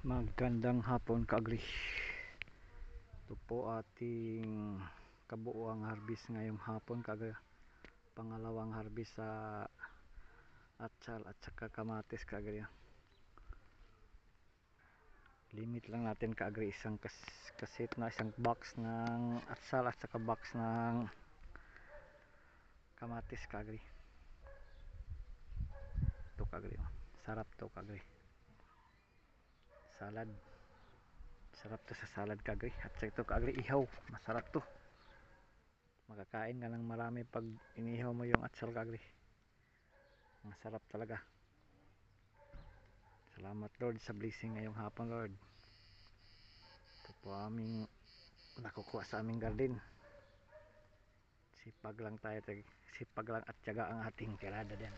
Magandang hapon kaagri. Ito po ating kabuuang harvest ngayong hapon kaagri. Pangalawang harvest sa atsal at saka kamatis kaagri. Limit lang natin kaagri isang kasit na isang box ng atsal at saka box ng kamatis kaagri. Ito kaagri. Sarap to kaagri. Salad. Sarap to sa salad kaagri. At saka ito kaagri ihaw. Masarap to. Makakain ka ng marami pag inihaw mo yung atsal kaagri. Masarap talaga. Salamat Lord sa blessing ngayong hapon Lord. Ito po aming nakukuha sa aming garden. Sipag lang tayo. Sipag lang at tiyaga ang ating tirada din.